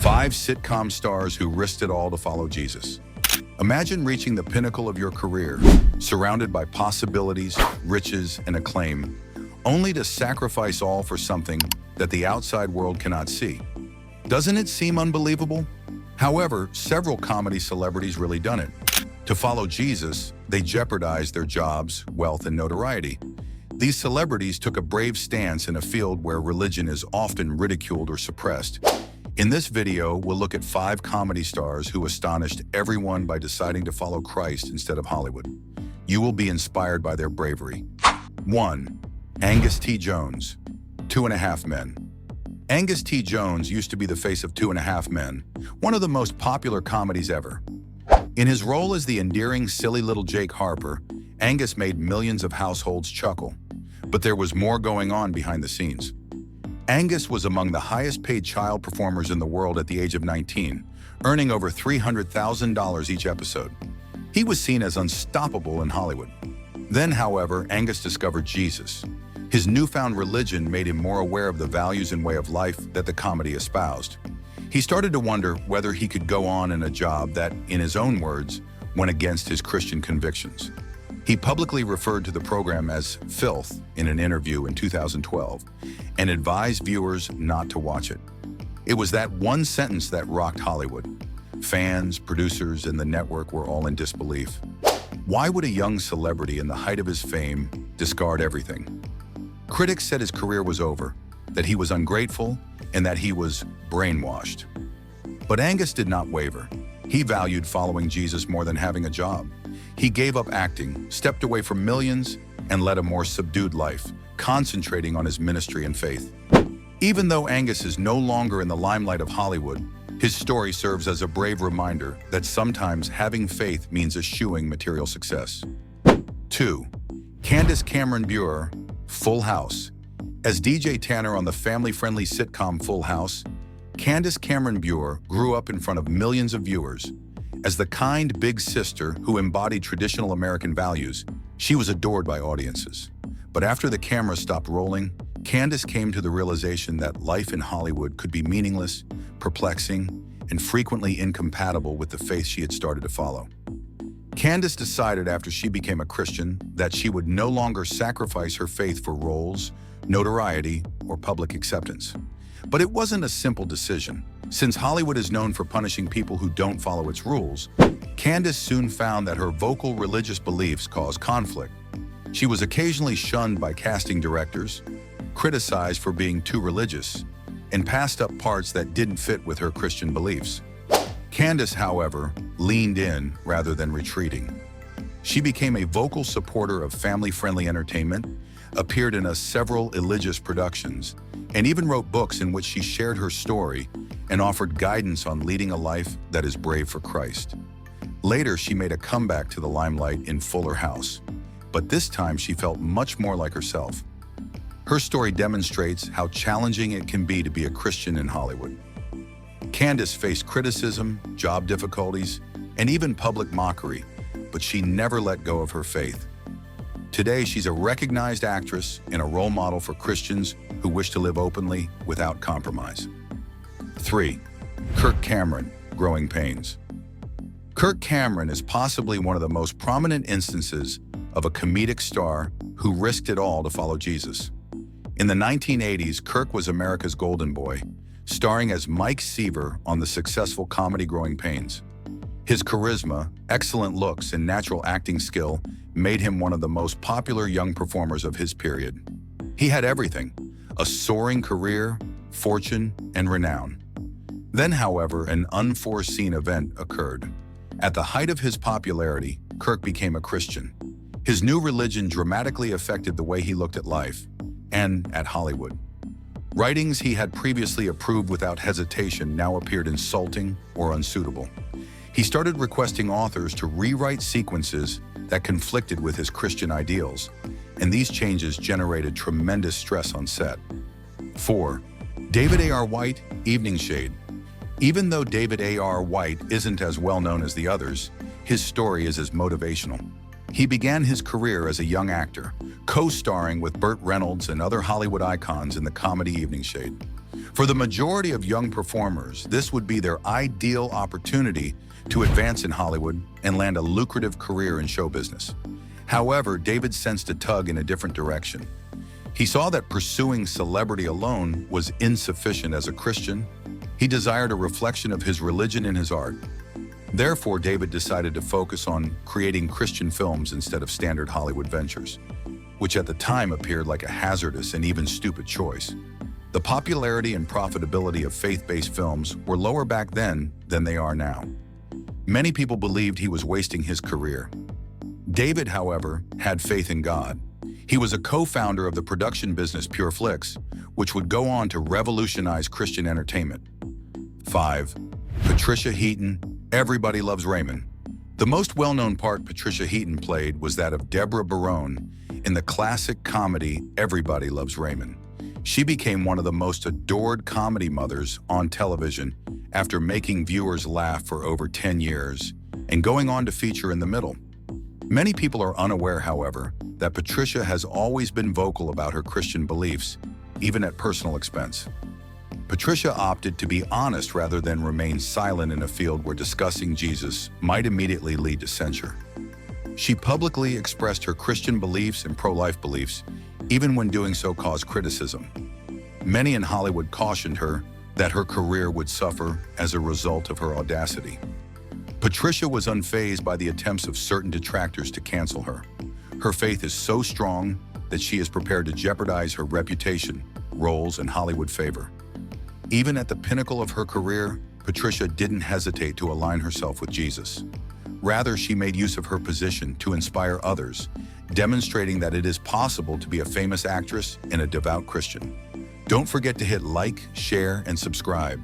5 sitcom stars who risked it all to follow Jesus. Imagine reaching the pinnacle of your career, surrounded by possibilities, riches, and acclaim, only to sacrifice all for something that the outside world cannot see. Doesn't it seem unbelievable? However, several comedy celebrities really done it. To follow Jesus, they jeopardized their jobs, wealth, and notoriety. These celebrities took a brave stance in a field where religion is often ridiculed or suppressed. In this video, we'll look at 5 comedy stars who astonished everyone by deciding to follow Christ instead of Hollywood. You will be inspired by their bravery. 1. Angus T. Jones, 2.5 Men. Angus T. Jones used to be the face of 2.5 Men, one of the most popular comedies ever. In his role as the endearing, silly little Jake Harper, Angus made millions of households chuckle. But there was more going on behind the scenes. Angus was among the highest-paid child performers in the world at the age of 19, earning over $300,000 each episode. He was seen as unstoppable in Hollywood. Then, however, Angus discovered Jesus. His newfound religion made him more aware of the values and way of life that the comedy espoused. He started to wonder whether he could go on in a job that, in his own words, went against his Christian convictions. He publicly referred to the program as filth in an interview in 2012 and advised viewers not to watch it. It was that one sentence that rocked Hollywood. Fans, producers, and the network were all in disbelief. Why would a young celebrity in the height of his fame discard everything? Critics said his career was over, that he was ungrateful, and that he was brainwashed. But Angus did not waver. He valued following Jesus more than having a job. He gave up acting, stepped away from millions, and led a more subdued life, concentrating on his ministry and faith. Even though Angus is no longer in the limelight of Hollywood, his story serves as a brave reminder that sometimes having faith means eschewing material success. 2. Candace Cameron Bure, Full House. As DJ Tanner on the family-friendly sitcom Full House, Candace Cameron Bure grew up in front of millions of viewers. As the kind big sister who embodied traditional American values, she was adored by audiences. But after the camera stopped rolling, Candace came to the realization that life in Hollywood could be meaningless, perplexing, and frequently incompatible with the faith she had started to follow. Candace decided after she became a Christian that she would no longer sacrifice her faith for roles, notoriety, or public acceptance. But it wasn't a simple decision. Since Hollywood is known for punishing people who don't follow its rules, Candace soon found that her vocal religious beliefs caused conflict. She was occasionally shunned by casting directors, criticized for being too religious, and passed up parts that didn't fit with her Christian beliefs. Candace, however, leaned in rather than retreating. She became a vocal supporter of family-friendly entertainment, appeared in several religious productions, and even wrote books in which she shared her story and offered guidance on leading a life that is brave for Christ. Later, she made a comeback to the limelight in Fuller House, but this time she felt much more like herself. Her story demonstrates how challenging it can be to be a Christian in Hollywood. Candace faced criticism, job difficulties, and even public mockery, but she never let go of her faith. Today, she's a recognized actress and a role model for Christians who wish to live openly without compromise. 3. Kirk Cameron, Growing Pains. Kirk Cameron is possibly one of the most prominent instances of a comedic star who risked it all to follow Jesus. In the 1980s, Kirk was America's golden boy, starring as Mike Seaver on the successful comedy Growing Pains. His charisma, excellent looks, and natural acting skill made him one of the most popular young performers of his period. He had everything: a soaring career, fortune, and renown. Then, however, an unforeseen event occurred. At the height of his popularity, Kirk became a Christian. His new religion dramatically affected the way he looked at life and at Hollywood. Writings he had previously approved without hesitation now appeared insulting or unsuitable. He started requesting authors to rewrite sequences that conflicted with his Christian ideals, and these changes generated tremendous stress on set. 4. David A.R. White, Evening Shade. Even though David A.R. White isn't as well known as the others, his story is as motivational. He began his career as a young actor, co-starring with Burt Reynolds and other Hollywood icons in the comedy Evening Shade. For the majority of young performers, this would be their ideal opportunity to advance in Hollywood and land a lucrative career in show business. However, David sensed a tug in a different direction. He saw that pursuing celebrity alone was insufficient as a Christian. He desired a reflection of his religion in his art. Therefore, David decided to focus on creating Christian films instead of standard Hollywood ventures, which at the time appeared like a hazardous and even stupid choice. The popularity and profitability of faith-based films were lower back then than they are now. Many people believed he was wasting his career. David, however, had faith in God. He was a co-founder of the production business Pure Flix, which would go on to revolutionize Christian entertainment. 5. Patricia Heaton, Everybody Loves Raymond. The most well-known part Patricia Heaton played was that of Deborah Barone in the classic comedy Everybody Loves Raymond. She became one of the most adored comedy mothers on television after making viewers laugh for over 10 years and going on to feature in the middle. Many people are unaware, however, that Patricia has always been vocal about her Christian beliefs, even at personal expense. Patricia opted to be honest rather than remain silent in a field where discussing Jesus might immediately lead to censure. She publicly expressed her Christian beliefs and pro-life beliefs, even when doing so caused criticism. Many in Hollywood cautioned her that her career would suffer as a result of her audacity. Patricia was unfazed by the attempts of certain detractors to cancel her. Her faith is so strong that she is prepared to jeopardize her reputation, roles, and Hollywood favor. Even at the pinnacle of her career, Patricia didn't hesitate to align herself with Jesus. Rather, she made use of her position to inspire others, demonstrating that it is possible to be a famous actress and a devout Christian. Don't forget to hit like, share, and subscribe